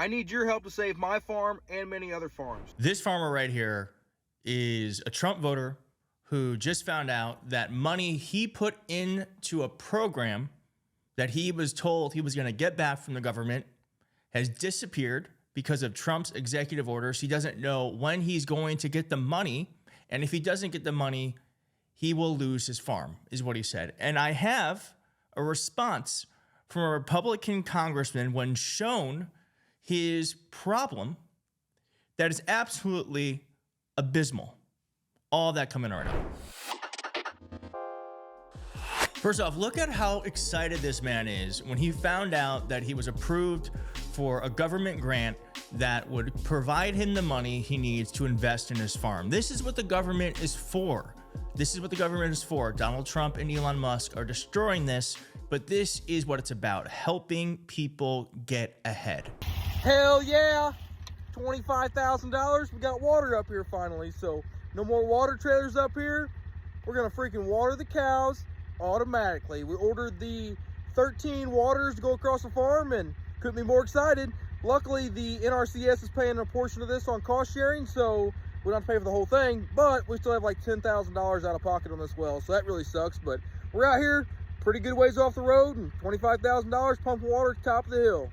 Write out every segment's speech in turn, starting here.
I need your help to save my farm and many other farms. This farmer right here is a Trump voter who just found out that money he put into a program that he was told he was going to get back from the government has disappeared because of Trump's executive orders. He doesn't know when he's going to get the money. And if he doesn't get the money, he will lose his farm, is what he said. And I have a response from a Republican congressman when shown his problem that is absolutely abysmal. All that coming right up. First off, look at how excited this man is when he found out that he was approved for a government grant that would provide him the money he needs to invest in his farm. This is what the government is for. This is what the government is for. Donald Trump and Elon Musk are destroying this, but this is what it's about, helping people get ahead. Hell yeah! $25,000. We got water up here finally, so no more water trailers up here. We're gonna freaking water the cows automatically. We ordered the 13 waters to go across the farm and couldn't be more excited. Luckily, the NRCS is paying a portion of this on cost sharing, so we don't have to pay for the whole thing, but we still have like $10,000 out of pocket on this well, so that really sucks. But we're out here pretty good ways off the road and $25,000 pumping water at the top of the hill.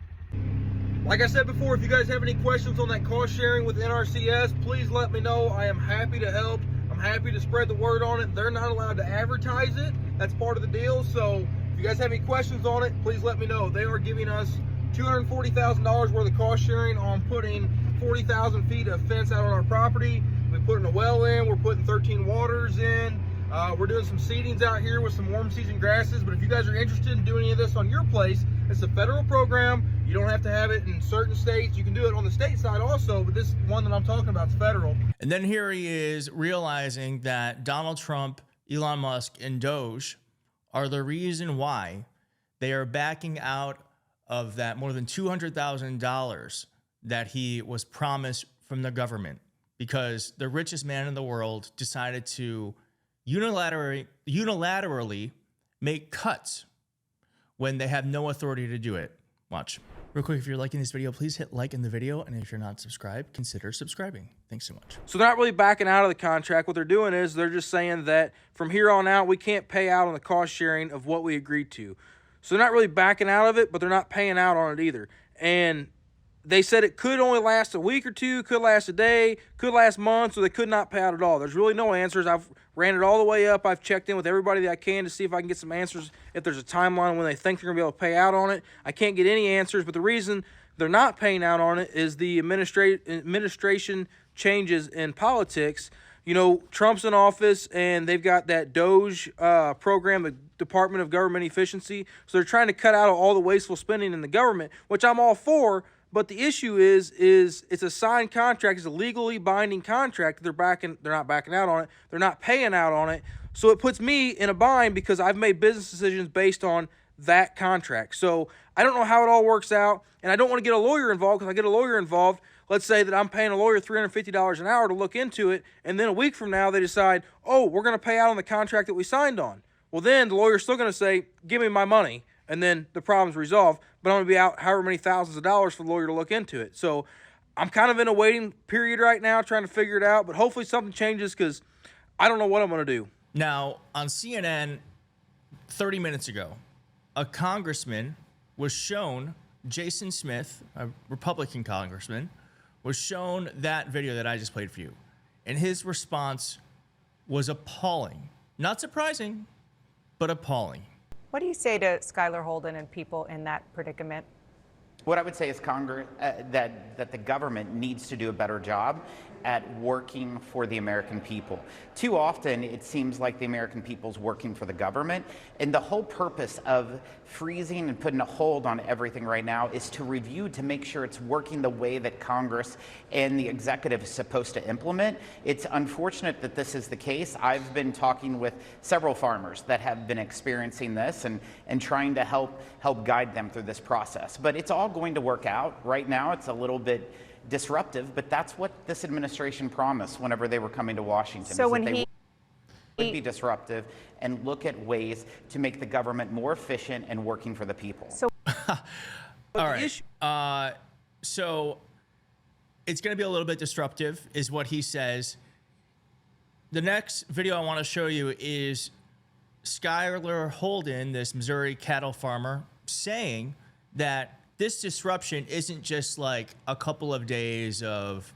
Like I said before, if you guys have any questions on that cost sharing with NRCS, please let me know. I am happy to help. I'm happy to spread the word on it. They're not allowed to advertise it. That's part of the deal. So if you guys have any questions on it, please let me know. They are giving us $240,000 worth of cost sharing on putting 40,000 feet of fence out on our property. We're putting a well in. We're putting 13 waters in. We're doing some seedings out here with some warm season grasses. But if you guys are interested in doing any of this on your place, it's a federal program. You don't have to have it in certain states. You can do it on the state side also, but this one that I'm talking about is federal. And then here he is realizing that Donald Trump, Elon Musk, and Doge are the reason why they are backing out of that more than $200,000 that he was promised from the government, because the richest man in the world decided to unilaterally make cuts when they have no authority to do it. Watch. Real quick, if you're liking this video, please hit like in the video. And if you're not subscribed, consider subscribing. Thanks so much. So they're not really backing out of the contract. What they're doing is they're just saying that from here on out, we can't pay out on the cost sharing of what we agreed to. So they're not really backing out of it, but they're not paying out on it either. And they said it could only last a week or two, could last a day, could last months, or they could not pay out at all. There's really no answers. I've ran it all the way up. I've checked in with everybody that I can to see if I can get some answers, if there's a timeline when they think they're going to be able to pay out on it. I can't get any answers, but the reason they're not paying out on it is the administration changes in politics. You know, Trump's in office, and they've got that Doge program, the Department of Government Efficiency. So they're trying to cut out all the wasteful spending in the government, which I'm all for. But the issue is it's a signed contract. It's a legally binding contract. They're not backing out on it. They're not paying out on it. So it puts me in a bind because I've made business decisions based on that contract. So I don't know how it all works out, and I don't want to get a lawyer involved, because I get a lawyer involved. Let's say that I'm paying a lawyer $350 an hour to look into it, and then a week from now they decide, oh, we're going to pay out on the contract that we signed on. Well, then the lawyer's still going to say, give me my money, and then the problem's resolved. But I'm going to be out however many thousands of dollars for the lawyer to look into it. So I'm kind of in a waiting period right now, trying to figure it out. But hopefully something changes, because I don't know what I'm going to do. Now, on CNN 30 minutes ago, a congressman was shown, Jason Smith, a Republican congressman, was shown that video that I just played for you. And his response was appalling. Not surprising, but appalling. What do you say to Skylar Holden and people in that predicament? What I would say is Congress, that the government needs to do a better job at working for the American people. Too often, it seems like the American people's working for the government, and the whole purpose of freezing and putting a hold on everything right now is to review to make sure it's working the way that Congress and the executive is supposed to implement. It's unfortunate that this is the case. I've been talking with several farmers that have been experiencing this and trying to help guide them through this process. But it's all going to work out. Right now, it's a little bit disruptive, but that's what this administration promised whenever they were coming to Washington. So when they would be disruptive and look at ways to make the government more efficient and working for the people. So all right. So it's going to be a little bit disruptive, is what he says. The next video I want to show you is Skylar Holden, this Missouri cattle farmer, saying that this disruption isn't just like a couple of days of,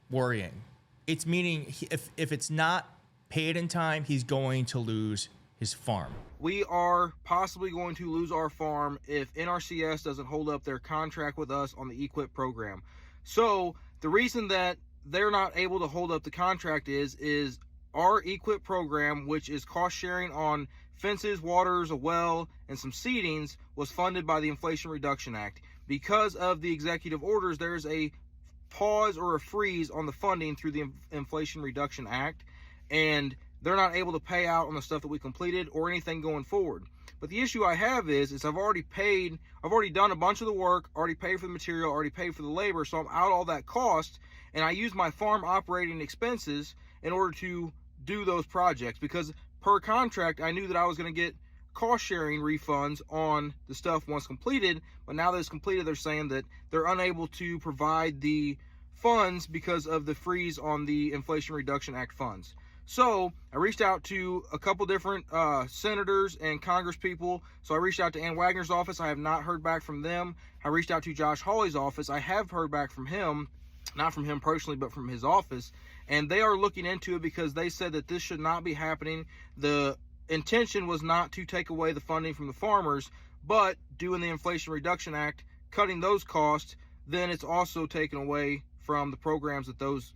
worrying. It's meaning if it's not paid in time, he's going to lose his farm. We are possibly going to lose our farm if NRCS doesn't hold up their contract with us on the EQIP program. So the reason that they're not able to hold up the contract is our EQIP program, which is cost sharing on fences, waters, a well, and some seedings, was funded by the Inflation Reduction Act. Because of the executive orders, there's a pause or a freeze on the funding through the Inflation Reduction Act, and they're not able to pay out on the stuff that we completed or anything going forward. But the issue I have is I've already done a bunch of the work, already paid for the material, already paid for the labor, so I'm out all that cost, and I use my farm operating expenses in order to do those projects, because per contract, I knew that I was going to get cost sharing refunds on the stuff once completed, but now that it's completed, they're saying that they're unable to provide the funds because of the freeze on the Inflation Reduction Act funds. So I reached out to a couple different senators and Congress people. So I reached out to Ann Wagner's office. I have not heard back from them. I reached out to Josh Hawley's office. I have heard back from him, not from him personally, but from his office. And they are looking into it because they said that this should not be happening. The intention was not to take away the funding from the farmers, but doing the Inflation Reduction Act, cutting those costs, then it's also taken away from the programs that those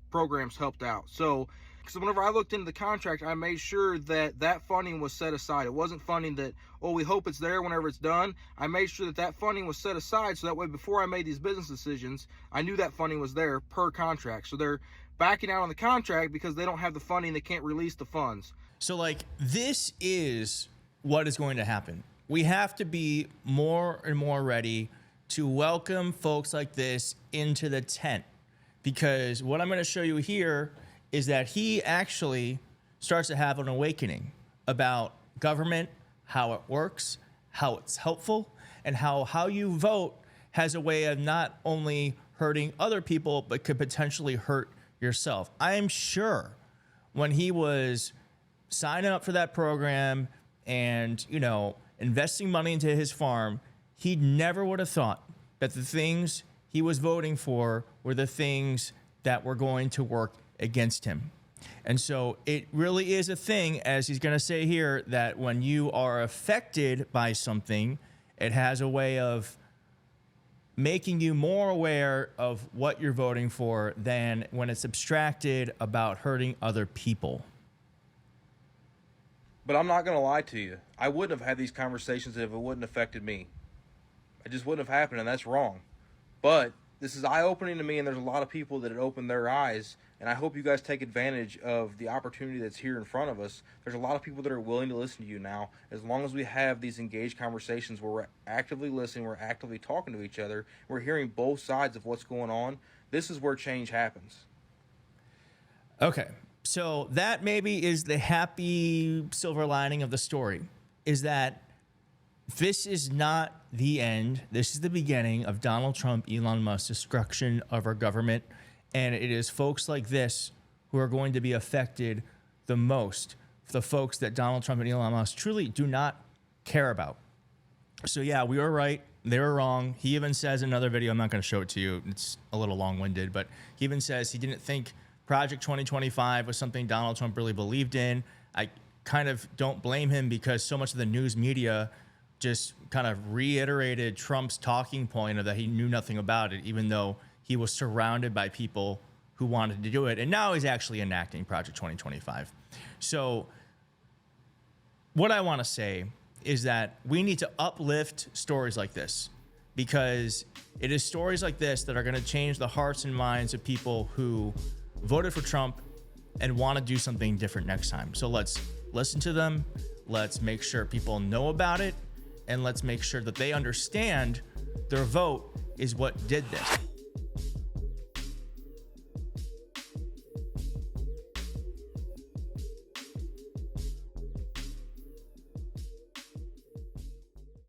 programs helped out. So whenever I looked into the contract, I made sure that that funding was set aside. It wasn't funding that, we hope it's there whenever it's done. I made sure that that funding was set aside so that way before I made these business decisions, I knew that funding was there per contract. So they're backing out on the contract because they don't have the funding. They can't release the funds. So this is what is going to happen. We have to be more and more ready to welcome folks like this into the tent, because what I'm going to show you here is that he actually starts to have an awakening about government, how it works, how it's helpful, and how you vote has a way of not only hurting other people, but could potentially hurt yourself. I am sure when he was signing up for that program and, investing money into his farm, he never would have thought that the things he was voting for were the things that were going to work against him. And so it really is a thing, as he's going to say here, that when you are affected by something, it has a way of making you more aware of what you're voting for than when it's abstracted about hurting other people. But I'm not going to lie to you. I wouldn't have had these conversations if it wouldn't have affected me. It just wouldn't have happened, and that's wrong. But this is eye-opening to me, and there's a lot of people that it opened their eyes, and I hope you guys take advantage of the opportunity that's here in front of us. There's a lot of people that are willing to listen to you now. As long as we have these engaged conversations where we're actively listening, we're actively talking to each other, we're hearing both sides of what's going on, this is where change happens. Okay, so that maybe is the happy silver lining of the story, is that this is not the end. This is the beginning of Donald Trump, Elon Musk's destruction of our government. And it is folks like this who are going to be affected the most, the folks that Donald Trump and Elon Musk truly do not care about. So yeah, we were right. They were wrong. He even says in another video, I'm not going to show it to you, it's a little long-winded, but he even says he didn't think Project 2025 was something Donald Trump really believed in. I kind of don't blame him, because so much of the news media just kind of reiterated Trump's talking point of that he knew nothing about it, even though he was surrounded by people who wanted to do it. And now he's actually enacting Project 2025. So what I want to say is that we need to uplift stories like this, because it is stories like this that are going to change the hearts and minds of people who voted for Trump and want to do something different next time. So let's listen to them. Let's make sure people know about it. And let's make sure that they understand their vote is what did this.